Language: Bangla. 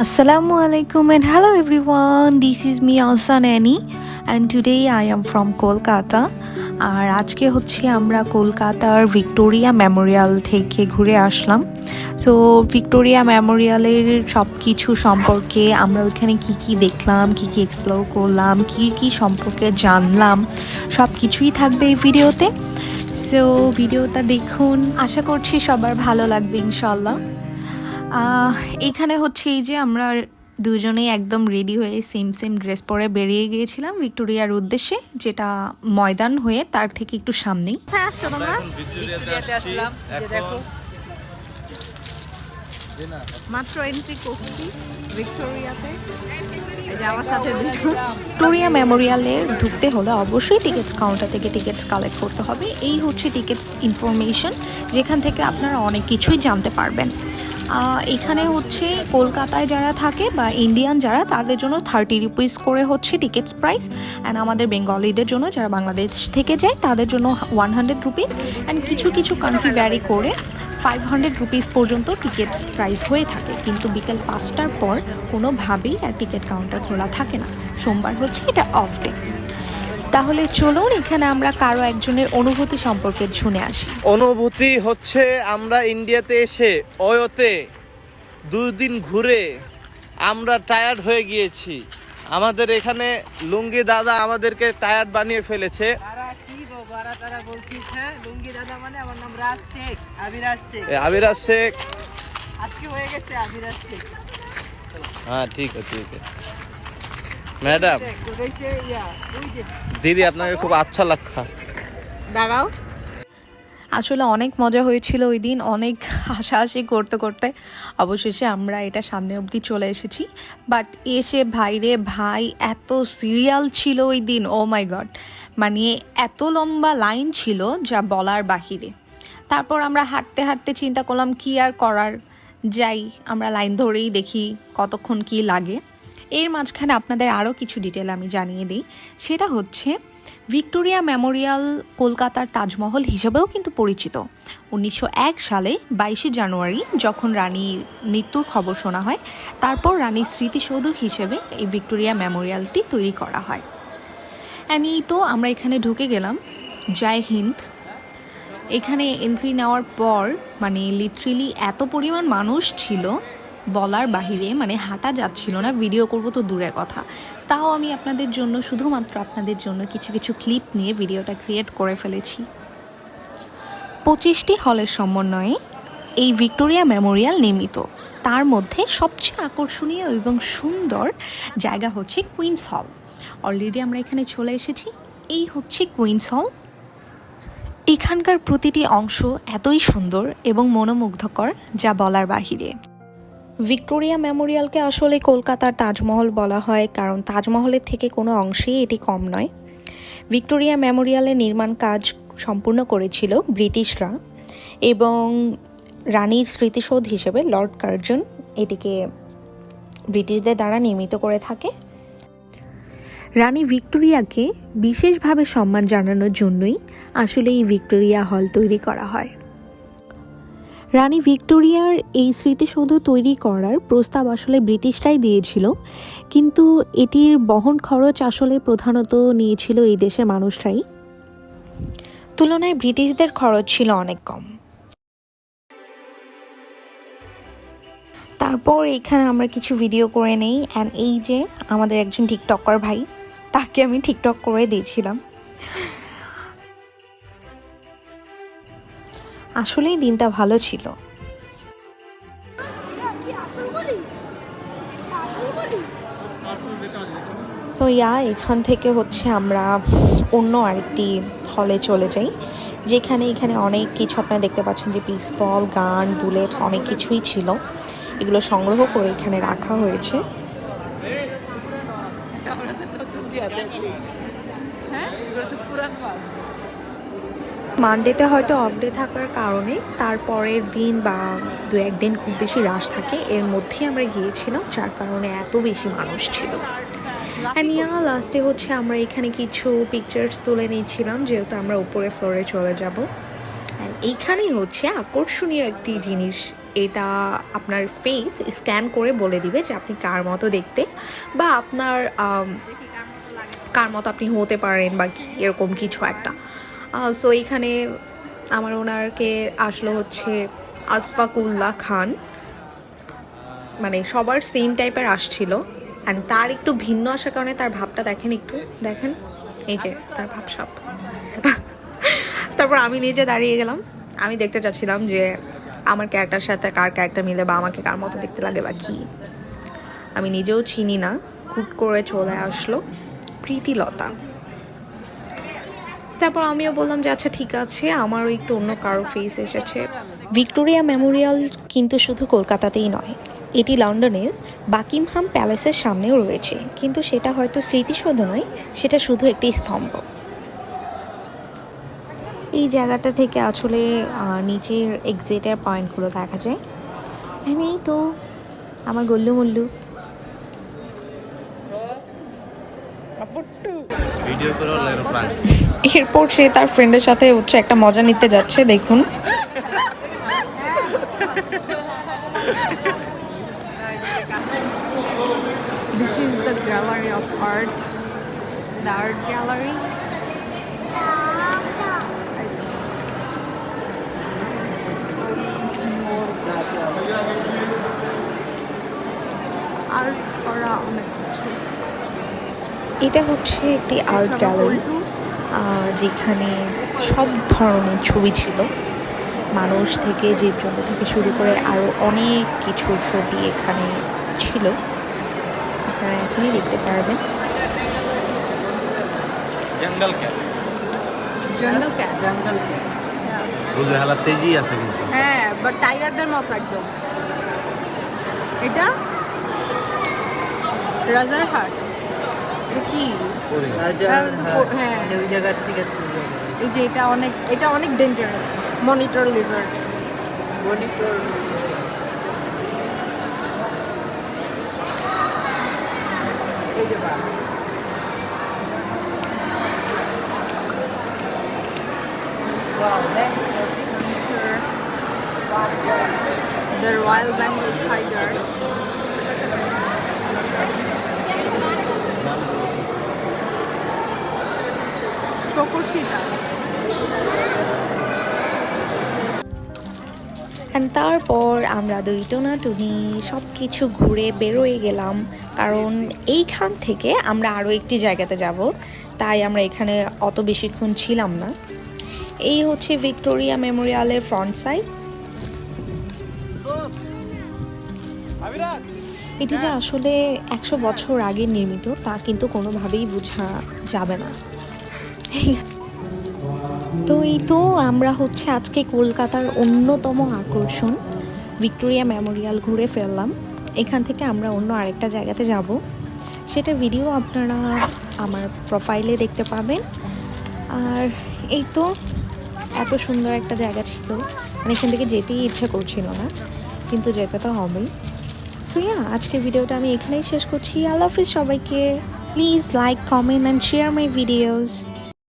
Assalamu alaikum and hello everyone. This is me Ahsan Annie and today I am from Kolkata. আর আজকে হচ্ছে আমরা কলকাতার ভিক্টোরিয়া মেমোরিয়াল থেকে ঘুরে আসলাম। সো ভিক্টোরিয়া মেমোরিয়ালের সব কিছু সম্পর্কে আমরা ওইখানে কি দেখলাম, কি এক্সপ্লোর করলাম, কি সম্পর্কে জানলাম, সব কিছুই থাকবে এই ভিডিওতে। সো ভিডিওটা দেখুন, আশা করছি সবার ভালো লাগবে ইনশাল্লাহ। এইখানে হচ্ছে এই যে আমরা দুজনেই একদম রেডি হয়ে সেম ড্রেস পরে বেরিয়ে গিয়েছিলাম ভিক্টোরিয়ার উদ্দেশ্যে, যেটা ময়দান হয়ে তার থেকে একটু সামনেই। মাত্র এন্ট্রি করছি ভিক্টোরিয়াতে। ভিক্টোরিয়া মেমোরিয়ালের ঢুকতে হলে অবশ্যই টিকিটস কাউন্টার থেকে টিকিটস কালেক্ট করতে হবে। এই হচ্ছে টিকিটস ইনফরমেশন, যেখান থেকে আপনারা অনেক কিছুই জানতে পারবেন। এখানে হচ্ছে কলকাতায় যারা থাকে বা ইন্ডিয়ান যারা, তাদের জন্য 30 রুপিস করে হচ্ছে টিকিটস প্রাইস, অ্যান্ড আমাদের বেঙ্গলিদের জন্য যারা বাংলাদেশ থেকে যায় তাদের জন্য 100 রুপিস, অ্যান্ড কিছু কান্ট্রি ভ্যারি করে 500 রুপিস পর্যন্ত টিকিটস প্রাইস হয়ে থাকে। কিন্তু বিকেল 5টার পর কোনোভাবেই আর টিকিট কাউন্টার খোলা থাকে না। সোমবার হচ্ছে এটা অফ ডে। তাহলে চলুন এখানে আমরা কারো একজনের অনুভূতি সম্পর্কে শুনে আসি। অনুভূতি হচ্ছে আমরা ইন্ডিয়াতে এসে অয়োতে 2 দিন ঘুরে আমরা টায়ার্ড হয়ে গিয়েছি। আমাদের এখানে লুঙ্গি দাদা আমাদেরকে টায়ার্ড বানিয়ে ফেলেছে। আবিরাজ শেখ হ্যাঁ ঠিক আছে ম্যাডাম। দিদি আপনাকে খুব আচ্ছা লাগা। দাঁড়াও, আসলে অনেক মজা হয়েছিল ওই দিন, অনেক হাসাহাসি করতে অবশেষে আমরা এটা সামনে অবধি চলে এসেছি। বাট এসে ভাইরে ভাই এত সিরিয়াল ছিল ওই দিন, ও মাই গড, মানে এত লম্বা লাইন ছিল যা বলার বাহিরে। তারপর আমরা হাঁটতে চিন্তা করলাম কি আর করার, যাই আমরা লাইন ধরেই দেখি কতক্ষণ কি লাগে। এর মাঝখানে আপনাদের আরও কিছু ডিটেল আমি জানিয়ে দিই। সেটা হচ্ছে ভিক্টোরিয়া মেমোরিয়াল কলকাতার তাজমহল হিসেবেও কিন্তু পরিচিত। 1901 সালে 22 জানুয়ারি যখন রানীর মৃত্যুর খবর শোনা হয়, তারপর রানীর স্মৃতিসৌধ হিসেবে এই ভিক্টোরিয়া মেমোরিয়ালটি তৈরি করা হয়। এই তো আমরা এখানে ঢুকে গেলাম। জয় হিন্দ। এখানে এন্ট্রি নেওয়ার পর মানে লিটারেলি এত পরিমাণ মানুষ ছিল বলার বাহিরে, মানে হাঁটা যাচ্ছিল না। ভিডিও করব তো দূরের কথা, তাও আমি আপনাদের জন্য, শুধুমাত্র আপনাদের জন্য কিছু ক্লিপ নিয়ে ভিডিওটা ক্রিয়েট করে ফেলেছি। 25টি হলের সমন্বয়ে এই ভিক্টোরিয়া মেমোরিয়াল নির্মিত। তার মধ্যে সবচেয়ে আকর্ষণীয় এবং সুন্দর জায়গা হচ্ছে কুইন্স হল। অলরেডি আমরা এখানে চলে এসেছি। এই হচ্ছে কুইন্স হল। এখানকার প্রতিটি অংশ এতই সুন্দর এবং মনোমুগ্ধকর যা বলার বাহিরে। ভিক্টোরিয়া মেমোরিয়ালকে আসলে কলকাতার তাজমহল বলা হয়, কারণ তাজমহলের থেকে কোনো অংশেই এটি কম নয়। ভিক্টোরিয়া মেমোরিয়ালের নির্মাণ কাজ সম্পূর্ণ করেছিল ব্রিটিশরা, এবং রানীর স্মৃতিসৌধ হিসেবে লর্ড কার্জন এটিকে ব্রিটিশদের দ্বারা নির্মিত করে থাকে। রানী ভিক্টোরিয়াকে বিশেষভাবে সম্মান জানানোর জন্যই আসলে এই ভিক্টোরিয়া হল তৈরি করা হয়। রানী ভিক্টোরিয়ার এই স্মৃতিসৌধ তৈরি করার প্রস্তাব আসলে ব্রিটিশরাই দিয়েছিল, কিন্তু এটির বহন খরচ আসলে প্রধানত নিয়েছিল এই দেশের মানুষরাই। তুলনায় ব্রিটিশদের খরচ ছিল অনেক কম। তারপর এখানে আমরা কিছু ভিডিও করে নেই, অ্যান্ড এই যে আমাদের একজন টিকটকার ভাই, তাকে আমি টিকটক করে দিয়েছিলাম। আসলেই দিনটা ভালো ছিল। সো এখান থেকে হচ্ছে আমরা অন্য আরেকটি হলে চলে যাই, এখানে অনেক কিছু আপনারা দেখতে পাচ্ছেন যে পিস্তল, গান, বুলেটস অনেক কিছুই ছিল। এগুলো সংগ্রহ করে এখানে রাখা হয়েছে। মানডেটা হয়তো অফ ডে থাকার কারণে তারপরের দিন বা 2-1 দিন খুব বেশি রাশ থাকে, এর মধ্যেই আমরা গিয়েছিলাম, যার কারণে এত বেশি মানুষ ছিল। অ্যান্ড লাস্টে হচ্ছে আমরা এখানে কিছু পিকচার্স তুলে নিয়েছিলাম, যেহেতু আমরা উপরে ফ্লোরে চলে যাব। অ্যান্ড এইখানেই হচ্ছে আকর্ষণীয় একটি জিনিস এটা আপনার ফেস স্ক্যান করে বলে দিবে যে আপনি কার মতো দেখতে, বা আপনার কার মতো আপনি হতে পারেন বা এরকম কিছু একটা। সো এইখানে আমার ওনারকে আসলো হচ্ছে আশফাকুল্লাহ খান, মানে সবার সেম টাইপের আসছিল, অ্যান্ড তার একটু ভিন্ন আসার কারণে তার ভাবটা দেখেন, একটু দেখেন, এই যে তার ভাবসাব। তারপর আমি নিজে দাঁড়িয়ে গেলাম, আমি দেখতে চাচ্ছিলাম যে আমার ক্যারেক্টার সাথে কার ক্যারেক্টার মিলে বা আমাকে কার মতো দেখতে লাগে বা কী। আমি নিজেও চিনি না, হুট করে চলে আসলো প্রীতিলতা। তারপর আমিও বললাম যে আচ্ছা ঠিক আছে, আমারও একটু অন্য কারো ফেস এসেছে। ভিক্টোরিয়া মেমোরিয়াল কিন্তু শুধু কলকাতাতেই নয়, এটি লন্ডনের বাকিংহাম প্যালেসের সামনেও রয়েছে, কিন্তু সেটা হয়তো স্মৃতিসৌধ নয়, সেটা শুধু একটি স্তম্ভ। এই জায়গাটা থেকে আসলে নিচের এক্সিটের পয়েন্টগুলো দেখা যায়। এই তো আমার গল্লু মল্লু। ভিডিও করে এরপর সে তার ফ্রেন্ডের সাথে হচ্ছে একটা মজা নিতে যাচ্ছে, দেখুন। This is the gallery of art, the art gallery. Art করা অনেক কিছু। এটা হচ্ছে একটি আর্ট গ্যালারি, যেখানে সব ধরনের ছবি ছিল, মানুষ থেকে জীবজন্তু থেকে শুরু করে আরও অনেক কিছু ছবি এখানে ছিল, আপনারা এখনই দেখতে পারবেন। জঙ্গল ক্যাট, জঙ্গল ক্যাট, জঙ্গল ক্যাট। বুঝলে হালা তেজি আছে কিন্তু। হ্যাঁ, বাট টাইগারদের মতো একদম। এটা রাজারহাট, এটা কি? রাজারহাট, হ্যাঁ। মানে ওই জায়গার থেকে তুলে এনেছে। এই যে এটা অনেক ডেঞ্জারাস, মনিটর লিজার্ড। মনিটর এই যে বা Wow, that The Royal Bengal Tiger. Show করছি এটা। তারপর আমরা দুই টোনাটুনি সব কিছু ঘুরে বেরোয় গেলাম, কারণ এইখান থেকে আমরা আরও একটি জায়গাতে যাব, তাই আমরা এখানে অত বেশিক্ষণ ছিলাম না। এই হচ্ছে ভিক্টোরিয়া মেমোরিয়ালের ফ্রন্ট সাইড। এটি যে আসলে 100 বছর আগে নির্মিত তা কিন্তু কোনোভাবেই বোঝা যাবে না। তো এই তো আমরা হচ্ছে আজকে কলকাতার অন্যতম আকর্ষণ ভিক্টোরিয়া মেমোরিয়াল ঘুরে ফেললাম। এখান থেকে আমরা অন্য আরেকটা জায়গাতে যাব, সেটার ভিডিও আপনারা আমার প্রোফাইলে দেখতে পাবেন। আর এই তো এত সুন্দর একটা জায়গা ছিল, মানে এখান থেকে যেতেই ইচ্ছা করছিল না, কিন্তু যেতে তো হবেই। সো ইয়া, আজকের ভিডিওটা আমি এখানেই শেষ করছি। আল্লাহ হাফিজ সবাইকে। Please like, comment and share my videos.